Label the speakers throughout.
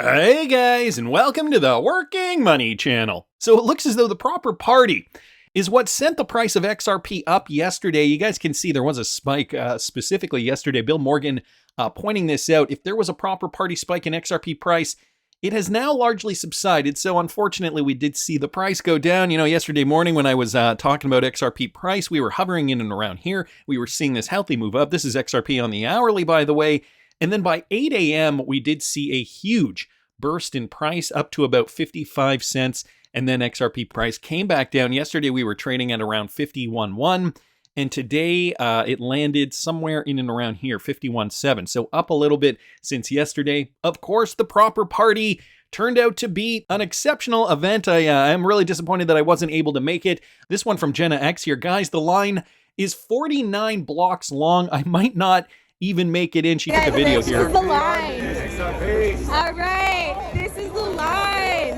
Speaker 1: Hey guys, and welcome to the Working Money channel. So it looks as though the proper party is what sent the price of XRP up yesterday. You guys can see there was a spike specifically yesterday. Bill Morgan pointing this out. If there was a proper party spike in XRP price, it has now largely subsided. So unfortunately, we did see the price go down. You know, yesterday morning when I was talking about XRP price, we were hovering in and around here. We were seeing this healthy move up. This is XRP on the hourly, by the way. And then by 8 a.m., we did see a huge burst in price up to about 55 cents. And then XRP price came back down. Yesterday, we were trading at around 51.1. And today, it landed somewhere in and around here, 51.7. So up a little bit since yesterday. Of course, the proper party turned out to be an exceptional event. I am really disappointed that I wasn't able to make it. This one from Jenna X here. Guys, the line is 49 blocks long. I might not even make it in. She took a video here.
Speaker 2: This is the line. All right, this is the line.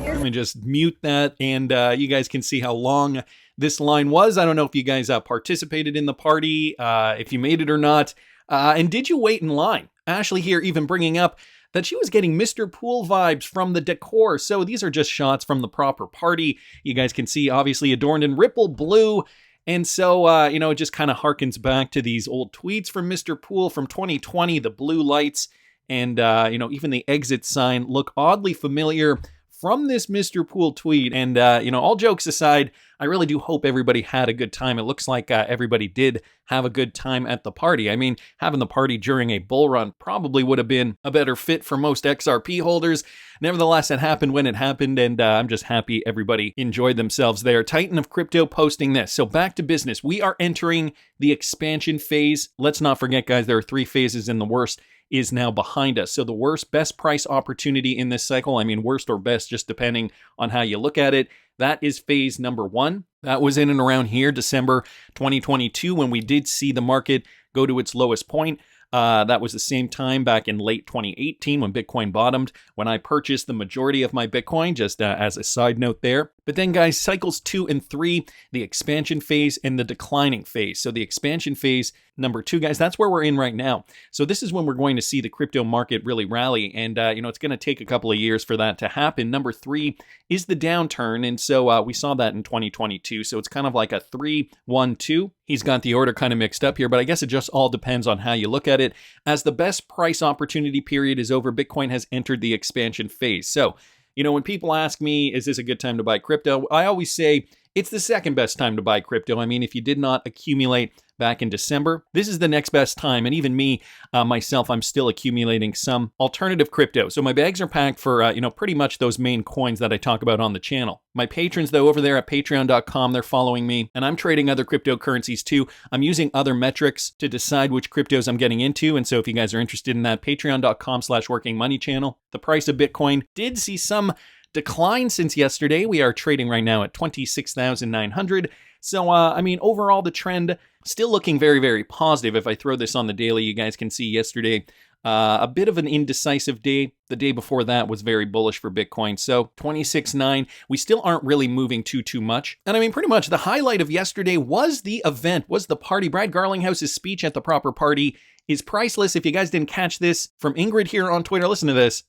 Speaker 1: Let me just mute that, and you guys can see how long this line was. I don't know if you guys participated in the party, if you made it or not, and did you wait in line? Ashley here even bringing up that she was getting Mr. Pool vibes from the decor. So these are just shots from the proper party. You guys can see obviously adorned in ripple blue. And so, you know, it just kind of harkens back to these old tweets from Mr. Pool from 2020, the blue lights, and, you know, even the exit sign look oddly familiar from this Mr. Pool tweet. And, you know, all jokes aside, I really do hope everybody had a good time. It looks like everybody did have a good time at the party. I mean, having the party during a bull run probably would have been a better fit for most XRP holders. Nevertheless, it happened when it happened, and I'm just happy everybody enjoyed themselves there. Titan of Crypto posting this. So back to business. We are entering the expansion phase. Let's not forget, guys, there are 3 phases, and the worst is now behind us. So the worst best price opportunity in this cycle, I mean, worst or best, just depending on how you look at it, that is phase number 1. That was in and around here, December 2022, when we did see the market go to its lowest point. That was the same time back in late 2018 when Bitcoin bottomed, when I purchased the majority of my Bitcoin, just as a side note there. But then, guys, cycles 2 and 3, the expansion phase and the declining phase. So the expansion phase, number 2, guys, that's where we're in right now. So this is when we're going to see the crypto market really rally. And, you know, it's going to take a couple of years for that to happen. Number 3 is the downturn. And so we saw that in 2022. So it's kind of like a 3-1-2. He's got the order kind of mixed up here, but I guess it just all depends on how you look at it. As the best price opportunity period is over, Bitcoin has entered the expansion phase. So, you know, when people ask me, is this a good time to buy crypto? I always say it's the second best time to buy crypto. I mean, if you did not accumulate back in December, this is the next best time. And even me, myself, I'm still accumulating some alternative crypto. So my bags are packed for, you know, pretty much those main coins that I talk about on the channel. My patrons, though, over there at patreon.com, they're following me, and I'm trading other cryptocurrencies too. I'm using other metrics to decide which cryptos I'm getting into. And so if you guys are interested in that, patreon.com/workingmoney channel. The price of Bitcoin did see some decline since yesterday. We are trading right now at 26,900. So, I mean, overall, the trend still looking very, very positive. If I throw this on the daily, you guys can see yesterday, a bit of an indecisive day. The day before that was very bullish for Bitcoin. So 26.9, we still aren't really moving too much. And I mean, pretty much the highlight of yesterday was the event, was the party. Brad Garlinghouse's speech at the proper party is priceless. If you guys didn't catch this from Ingrid here on Twitter, listen to this.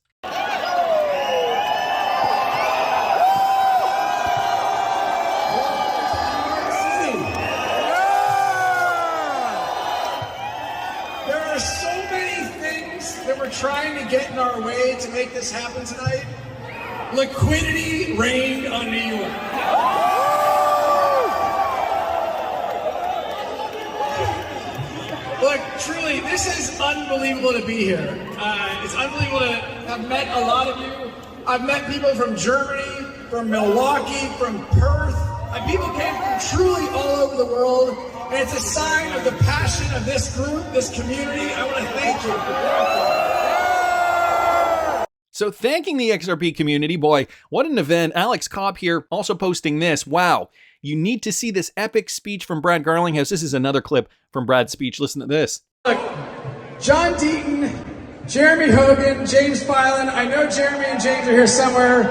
Speaker 3: Trying to get in our way to make this happen tonight. Liquidity reigned on New York. Look, truly, this is unbelievable to be here. It's unbelievable to have met a lot of you. I've met people from Germany, from Milwaukee, from Perth. And people came from truly all over the world. And it's a sign of the passion of this group, this community. I want to thank you.
Speaker 1: So thanking the XRP community, boy, what an event. Alex Cobb here also posting this. Wow, you need to see this epic speech from Brad Garlinghouse. This is another clip from Brad's speech. Listen to this.
Speaker 3: Look, John Deaton, Jeremy Hogan, James Filan. I know Jeremy and James are here somewhere.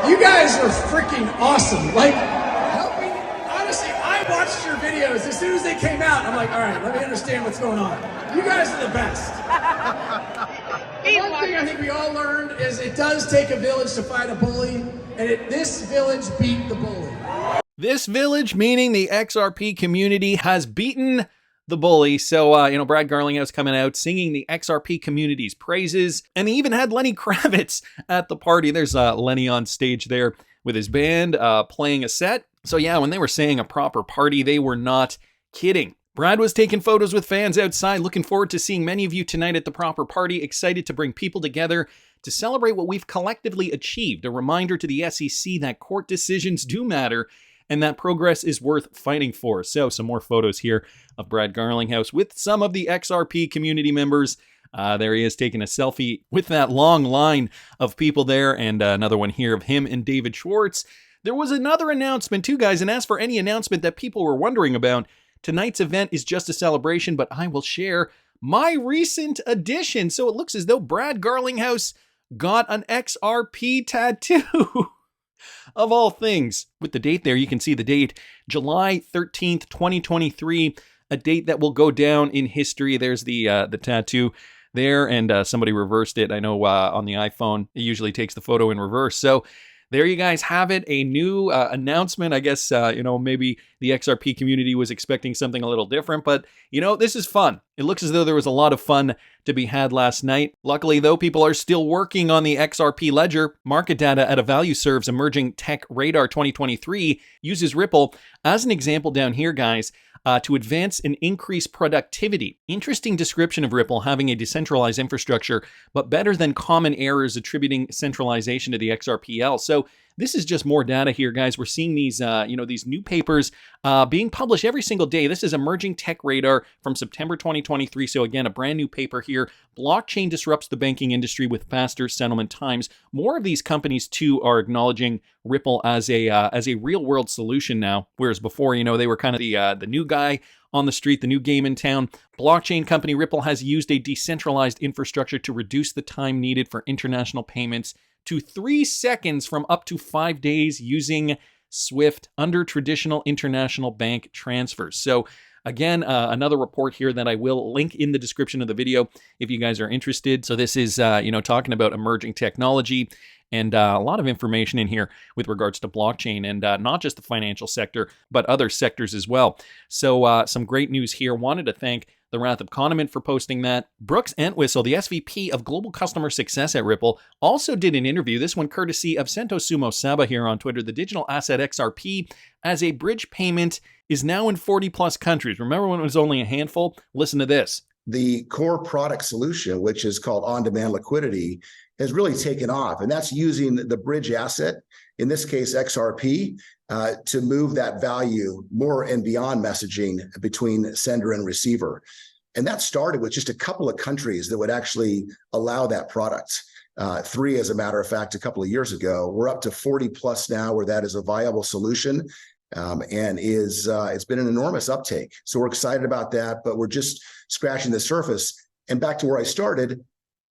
Speaker 3: You guys were freaking awesome. Like, helping. Honestly, I watched your videos as soon as they came out. I'm like, all right, let me understand what's going on. You guys are the best. thing we all learned is it does take a village to fight a bully, and this village beat the bully.
Speaker 1: This village, meaning the XRP community, has beaten the bully. So, Brad Garlinghouse coming out singing the XRP community's praises. And he even had Lenny Kravitz at the party. There's Lenny on stage there with his band playing a set. So, yeah, when they were saying a proper party, they were not kidding. Brad was taking photos with fans outside. Looking forward to seeing many of you tonight at the proper party. Excited to bring people together to celebrate what we've collectively achieved. A reminder to the SEC that court decisions do matter and that progress is worth fighting for. So some more photos here of Brad Garlinghouse with some of the XRP community members. There he is taking a selfie with that long line of people there, and another one here of him and David Schwartz. There was another announcement too, guys, and as for any announcement that people were wondering about, tonight's event is just a celebration, but I will share my recent addition. So it looks as though Brad Garlinghouse got an XRP tattoo. Of all things. With the date there, you can see the date, July 13th, 2023, a date that will go down in history. There's the tattoo there, and somebody reversed it. I know on the iPhone, it usually takes the photo in reverse. So there you guys have it, a new announcement. I guess, maybe the XRP community was expecting something a little different, but, this is fun. It looks as though there was a lot of fun to be had last night. Luckily, though, people are still working on the XRP ledger. Market data at a value serves emerging tech radar 2023 uses Ripple as an example down here, guys, to advance and increase productivity. Interesting description of Ripple having a decentralized infrastructure, but better than common errors attributing centralization to the XRPL. So this is just more data here, guys. We're seeing these, these new papers being published every single day. This is Emerging Tech Radar from September 2023. So again, a brand new paper here. Blockchain disrupts the banking industry with faster settlement times. More of these companies too are acknowledging Ripple as a real world solution now, whereas before, they were kind of the new guy on the street, the new game in town. Blockchain company Ripple has used a decentralized infrastructure to reduce the time needed for international payments to 3 seconds from up to 5 days using SWIFT under traditional international bank transfers. So again, another report here that I will link in the description of the video if you guys are interested. So this is, talking about emerging technology and a lot of information in here with regards to blockchain and not just the financial sector, but other sectors as well. So some great news here. Wanted to thank the Wrath of Condiment for posting that. Brooks Entwistle, the SVP of Global Customer Success at Ripple, also did an interview, this one courtesy of Sento Sumo Saba here on Twitter. The digital asset XRP as a bridge payment is now in 40 plus countries. Remember when it was only a handful? Listen to this.
Speaker 4: The core product solution, which is called on-demand liquidity, has really taken off. And that's using the bridge asset, in this case, XRP, to move that value more and beyond messaging between sender and receiver. And that started with just a couple of countries that would actually allow that product. 3, as a matter of fact, a couple of years ago. We're up to 40 plus now where that is a viable solution. And it's been an enormous uptake. So we're excited about that, but we're just scratching the surface. And back to where I started,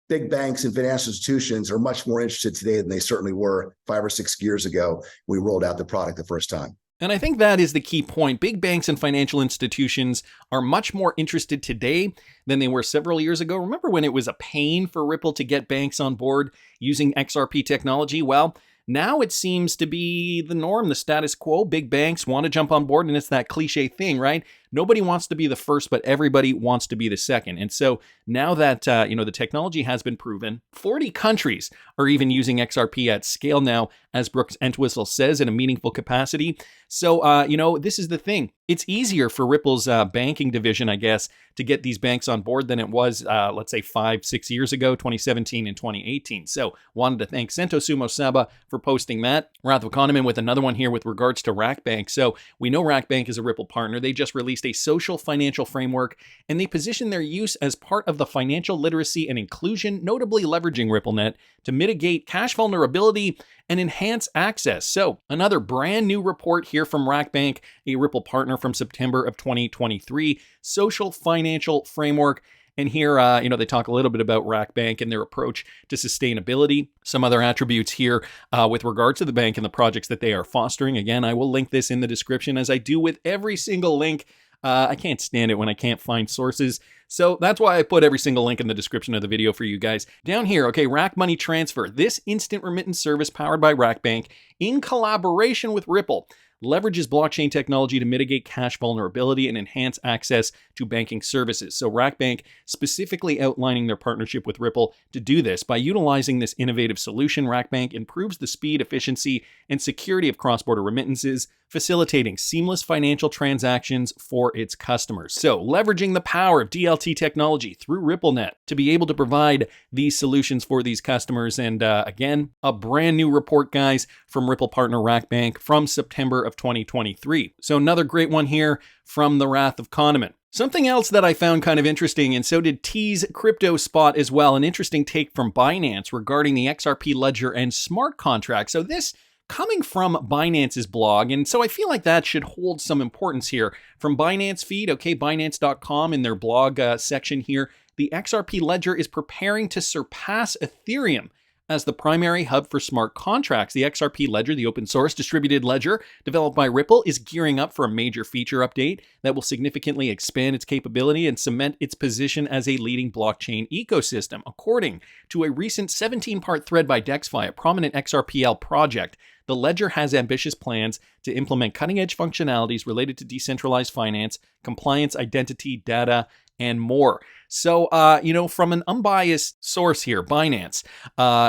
Speaker 4: big banks and financial institutions are much more interested today than they certainly were 5 or 6 years ago. We rolled out the product the first time.
Speaker 1: And I think that is the key point. Big banks and financial institutions are much more interested today than they were several years ago. Remember when it was a pain for Ripple to get banks on board using XRP technology? Well, now it seems to be the norm, the status quo. Big banks want to jump on board, and it's that cliche thing, right? Nobody wants to be the first, but everybody wants to be the second. And so now that, the technology has been proven, 40 countries are even using XRP at scale now, as Brooks Entwistle says, in a meaningful capacity. So, this is the thing. It's easier for Ripple's banking division, I guess, to get these banks on board than it was, let's say 5-6 years ago, 2017 and 2018. So wanted to thank Sento Sumo Saba for posting that. Wrath of Condiment with another one here with regards to Rakbank. So we know Rakbank is a Ripple partner. They just released a social financial framework, and they position their use as part of the financial literacy and inclusion, notably leveraging RippleNet to mitigate cash vulnerability and enhance access. So another brand new report here from Rakbank, a Ripple partner from September of 2023, social financial framework. And here, they talk a little bit about Rakbank and their approach to sustainability, some other attributes here with regards to the bank and the projects that they are fostering. Again, I will link this in the description, as I do with every single link I can't stand it when I can't find sources. So that's why I put every single link in the description of the video for you guys. Down here, okay, Rack Money Transfer. This instant remittance service powered by Rakbank in collaboration with Ripple leverages blockchain technology to mitigate cash vulnerability and enhance access to banking services. So Rakbank specifically outlining their partnership with Ripple to do this. By utilizing this innovative solution, Rakbank improves the speed, efficiency, and security of cross-border remittances, facilitating seamless financial transactions for its customers. So leveraging the power of DLT technology through RippleNet to be able to provide these solutions for these customers. And again, a brand new report, guys, from Ripple partner Rakbank from September of 2023. So another great one here from the Wrath of Kahneman. Something else that I found kind of interesting, and so did T's Crypto Spot as well, an interesting take from Binance regarding the XRP ledger and smart contracts. So this coming from Binance's blog, and so I feel like that should hold some importance here. From Binance feed, okay, Binance.com in their blog section here, the XRP ledger is preparing to surpass Ethereum as the primary hub for smart contracts. The XRP ledger, the open source distributed ledger developed by Ripple, is gearing up for a major feature update that will significantly expand its capability and cement its position as a leading blockchain ecosystem. According to a recent 17-part thread by DexFi, a prominent XRPL project, the ledger has ambitious plans to implement cutting-edge functionalities related to decentralized finance, compliance, identity, data, and more. So, from an unbiased source here, Binance,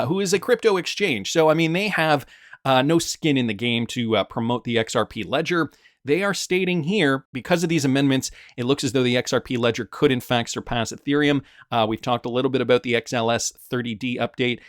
Speaker 1: who is a crypto exchange. So, I mean, they have no skin in the game to promote the XRP ledger. They are stating here, because of these amendments, it looks as though the XRP ledger could in fact surpass Ethereum. We've talked a little bit about the XLS 30D update.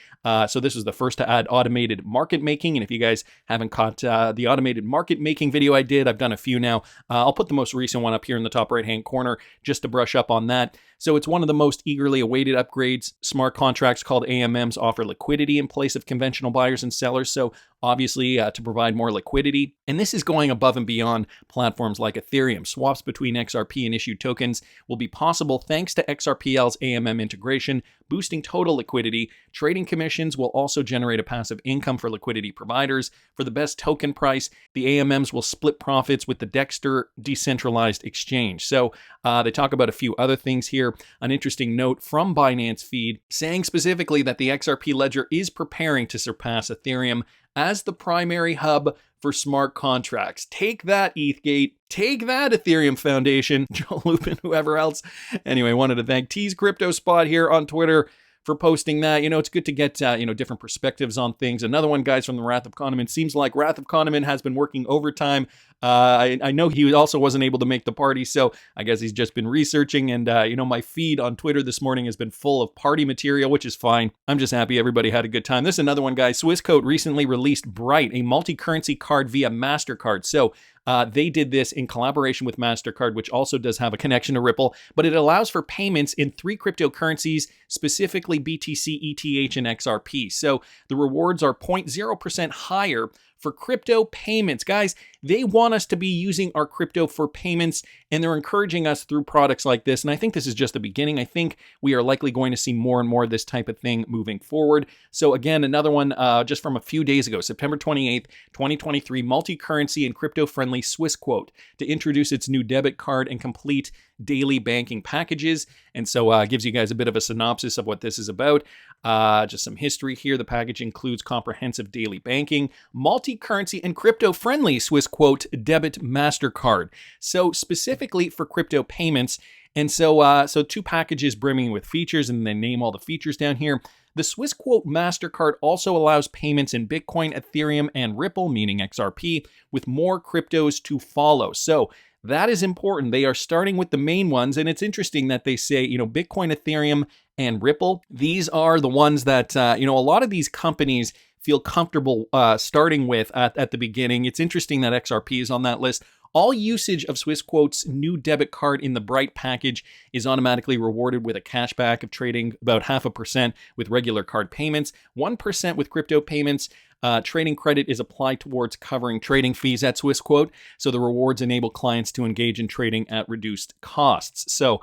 Speaker 1: So this was the first to add automated market making. And if you guys haven't caught the automated market making video I did, I've done a few now. I'll put the most recent one up here in the top right-hand corner just to brush up on that. So it's one of the most eagerly awaited upgrades. Smart contracts called AMMs offer liquidity in place of conventional buyers and sellers. So obviously to provide more liquidity. And this is going above and beyond platforms like Ethereum. Swaps between XRP and issued tokens will be possible thanks to XRPL's AMM integration, boosting total liquidity. Trading commissions will also generate a passive income for liquidity providers. For the best token price, the AMMs will split profits with the Dexter decentralized exchange. So they talk about a few other things here. An interesting note from Binance feed saying specifically that the XRP ledger is preparing to surpass Ethereum as the primary hub for smart contracts. Take that, ETHgate. Take that, Ethereum Foundation. Joe Lupin, whoever else. Anyway, wanted to thank T's Crypto Spot here on Twitter for posting that. It's good to get, different perspectives on things. Another one, guys, from the Wrath of Kahneman. Seems like Wrath of Kahneman has been working overtime. I know he also wasn't able to make the party, so I guess he's just been researching. And, my feed on Twitter this morning has been full of party material, which is fine. I'm just happy everybody had a good time. This is another one, guys. Swissquote recently released Bright, a multi-currency card via MasterCard. So they did this in collaboration with MasterCard, which also does have a connection to Ripple, but it allows for payments in 3 cryptocurrencies, specifically BTC, ETH, and XRP. So the rewards are 0.0% higher for crypto payments. Guys, they want us to be using our crypto for payments, and they're encouraging us through products like this. And I think this is just the beginning. I think we are likely going to see more and more of this type of thing moving forward. So again, another one just from a few days ago, September 28th, 2023, multi-currency and crypto-friendly Swissquote to introduce its new debit card and complete daily banking packages. And so it gives you guys a bit of a synopsis of what this is about. Just some history here. The package includes comprehensive daily banking, multi-currency, and crypto-friendly Swissquote debit MasterCard. So specifically for crypto payments. And so 2 packages brimming with features, and they name all the features down here. The Swissquote MasterCard also allows payments in Bitcoin, Ethereum, and Ripple, meaning XRP, with more cryptos to follow. So that is important. They are starting with the main ones, and it's interesting that they say, Bitcoin, Ethereum, and Ripple. These are the ones that, a lot of these companies feel comfortable starting with at the beginning. It's interesting that XRP is on that list. All usage of Swissquote's new debit card in the Bright package is automatically rewarded with a cashback of trading about 0.5% with regular card payments, 1% with crypto payments, Trading credit is applied towards covering trading fees at Swissquote, so the rewards enable clients to engage in trading at reduced costs. So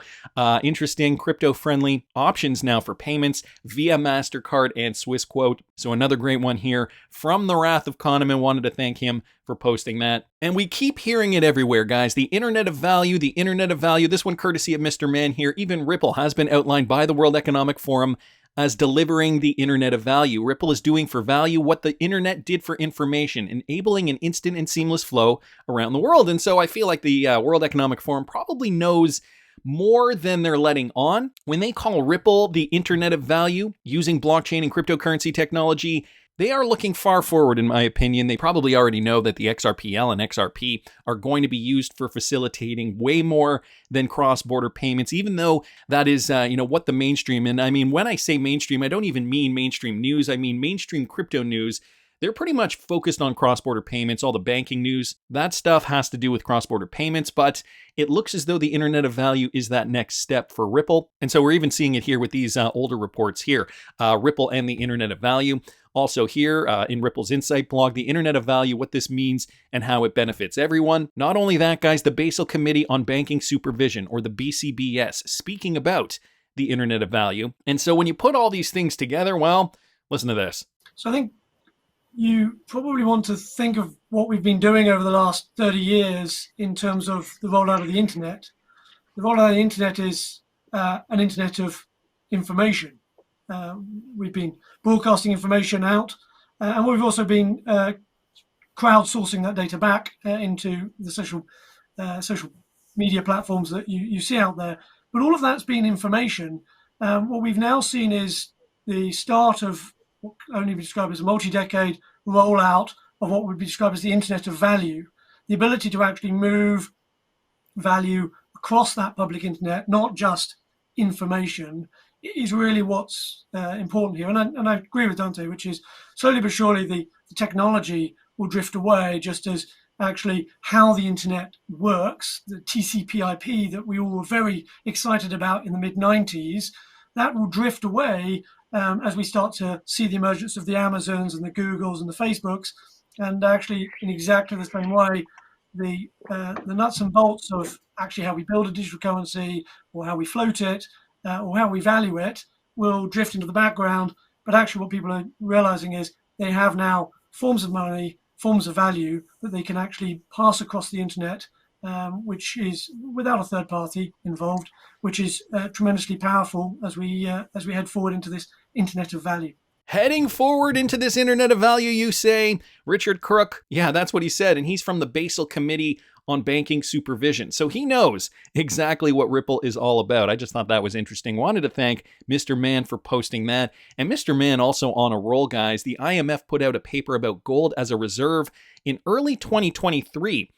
Speaker 1: interesting, crypto-friendly options now for payments via MasterCard and Swissquote. So another great one here from the Wrath of Kahneman. Wanted to thank him for posting that. And we keep hearing it everywhere, guys. The Internet of Value, the Internet of Value. This one courtesy of Mr. Mann here. Even Ripple has been outlined by the World Economic Forum as delivering the Internet of Value. Ripple is doing for value what the Internet did for information, enabling an instant and seamless flow around the world. And so I feel like the World Economic Forum probably knows more than they're letting on. When they call Ripple the Internet of Value using blockchain and cryptocurrency technology, they are looking far forward, in my opinion. They probably already know that the XRPL and XRP are going to be used for facilitating way more than cross-border payments, even though that is, what the mainstream, and I mean, when I say mainstream, I don't even mean mainstream news. I mean mainstream crypto news. They're pretty much focused on cross-border payments, all the banking news. That stuff has to do with cross-border payments, but it looks as though the Internet of Value is that next step for Ripple. And so we're even seeing it here with these older reports here, Ripple and the Internet of Value. Also here in Ripple's Insight blog, the Internet of Value, what this means and how it benefits everyone. Not only that, guys, the Basel Committee on Banking Supervision, or the BCBS, speaking about the Internet of Value. And so when you put all these things together, well, listen to this.
Speaker 5: So I think you probably want to think of what we've been doing over the last 30 years in terms of the rollout of the internet. The rollout of the internet is an internet of information. We've been broadcasting information out, and we've also been crowdsourcing that data back into the social media platforms that you see out there. But all of that's been information. What we've now seen is the start of what can only be described as a multi-decade rollout of what would be described as the Internet of Value, the ability to actually move value across that public internet, not just information, is really what's important here. And I agree with Dante, which is slowly but surely the technology will drift away, just as actually how the internet works, the TCP/IP that we all were very excited about in the mid-90s, that will drift away as we start to see the emergence of the Amazons and the Googles and the Facebooks. And actually, in exactly the same way, the nuts and bolts of actually how we build a digital currency, or how we float it, or how we value it, will drift into the background. But actually what people are realizing is they have now forms of money, forms of value that they can actually pass across the internet, which is without a third party involved, which is tremendously powerful as we head forward into this Internet of Value.
Speaker 1: Heading forward into this Internet of Value, you say? Richard Crook, yeah, that's what he said, and he's from the Basel Committee on Banking Supervision. So he knows exactly what Ripple is all about. I just thought that was interesting. Wanted to thank Mr. Mann for posting that. And Mr. Mann also on a roll, guys. The IMF put out a paper about gold as a reserve in early 2023.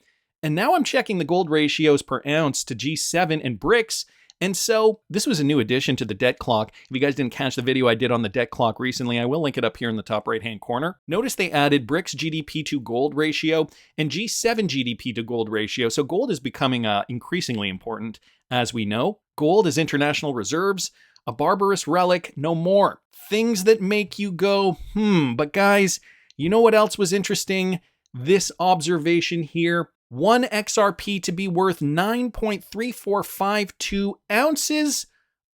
Speaker 1: And now I'm checking the gold ratios per ounce to G7 and BRICS. And so this was a new addition to the debt clock. If you guys didn't catch the video I did on the debt clock recently, I will link it up here in the top right-hand corner. Notice they added BRICS GDP to gold ratio and G7 GDP to gold ratio. So gold is becoming increasingly important, as we know. Gold is international reserves, a barbarous relic, no more. Things that make you go, But guys, you know what else was interesting? This observation here. 1 XRP to be worth 9.3452 ounces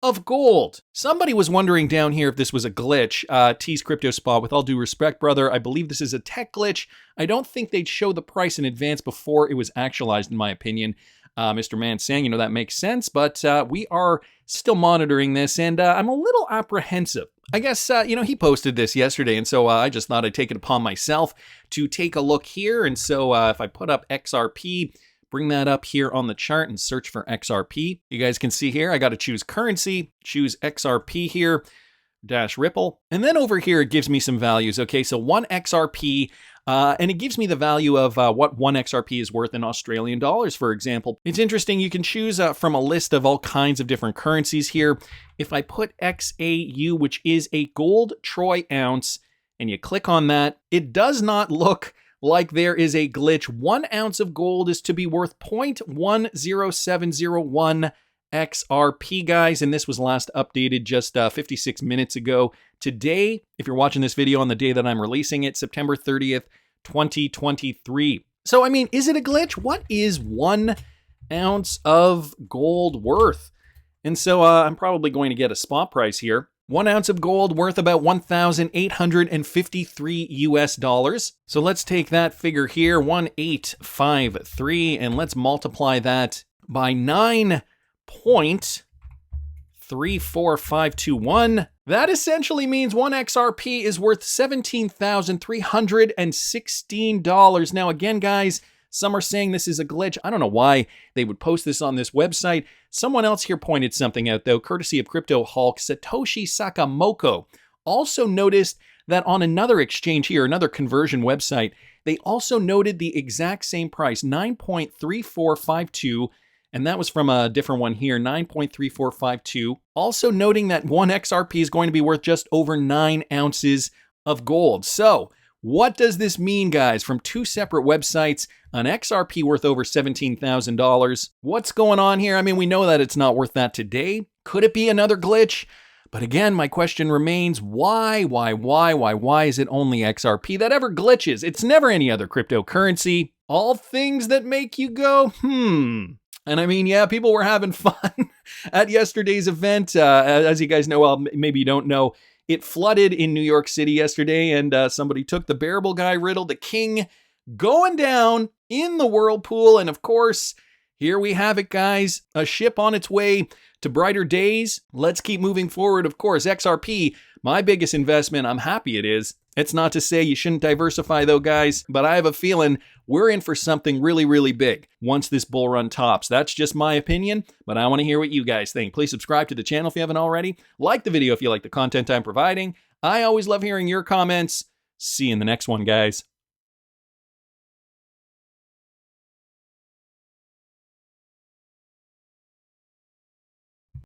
Speaker 1: of gold. Somebody was wondering down here if this was a glitch. T's Crypto Spot, with all due respect, brother, I believe this is a tech glitch. I don't think they'd show the price in advance before it was actualized, in my opinion. Mr. Mann saying, that makes sense, but we are still monitoring this, and I'm a little apprehensive. I guess, he posted this yesterday, and so I just thought I'd take it upon myself to take a look here. And so if I put up XRP, bring that up here on the chart and search for XRP, you guys can see here, I got to choose currency, choose XRP here, dash Ripple. And then over here, it gives me some values. Okay, so 1 XRP, and it gives me the value of what 1 XRP is worth in Australian dollars, for example. It's interesting. You can choose from a list of all kinds of different currencies here. If I put XAU, which is a gold troy ounce, and you click on that, it does not look like there is a glitch. 1 ounce of gold is to be worth 0.10701 XRP, guys, and this was last updated just 56 minutes ago. Today, if you're watching this video on the day that I'm releasing it, September 30th, 2023. So, I mean, is it a glitch? What is 1 ounce of gold worth? And so I'm probably going to get a spot price here. 1 ounce of gold worth about $1,853 US. So let's take that figure here, 1853, and let's multiply that by 9.34521. That essentially means 1 XRP is worth $17,316. Now again, guys, some are saying this is a glitch. I don't know why they would post this on this website. Someone else here pointed something out, though, courtesy of Crypto Hulk. Satoshi Sakamoko also noticed that on another exchange here, another conversion website, they also noted the exact same price, 9.3452, and that was from a different one here, 9.3452. Also noting that 1 XRP is going to be worth just over 9 ounces of gold. So, what does this mean, guys? From 2 separate websites, an XRP worth over $17,000. What's going on here? I mean, we know that it's not worth that today. Could it be another glitch? But again, my question remains, why is it only XRP that ever glitches? It's never any other cryptocurrency. All things that make you go, And I mean, yeah, people were having fun at yesterday's event. As you guys know, well, maybe you don't know, it flooded in New York City yesterday, and somebody took the bearable guy riddle, the king, going down in the whirlpool. And of course, here we have it, guys, a ship on its way to brighter days. Let's keep moving forward. Of course, XRP, my biggest investment. I'm happy it is. It's not to say you shouldn't diversify though, guys, but I have a feeling we're in for something really, really big once this bull run tops. That's just my opinion, but I want to hear what you guys think. Please subscribe to the channel if you haven't already. Like the video if you like the content I'm providing. I always love hearing your comments. See you in the next one, guys.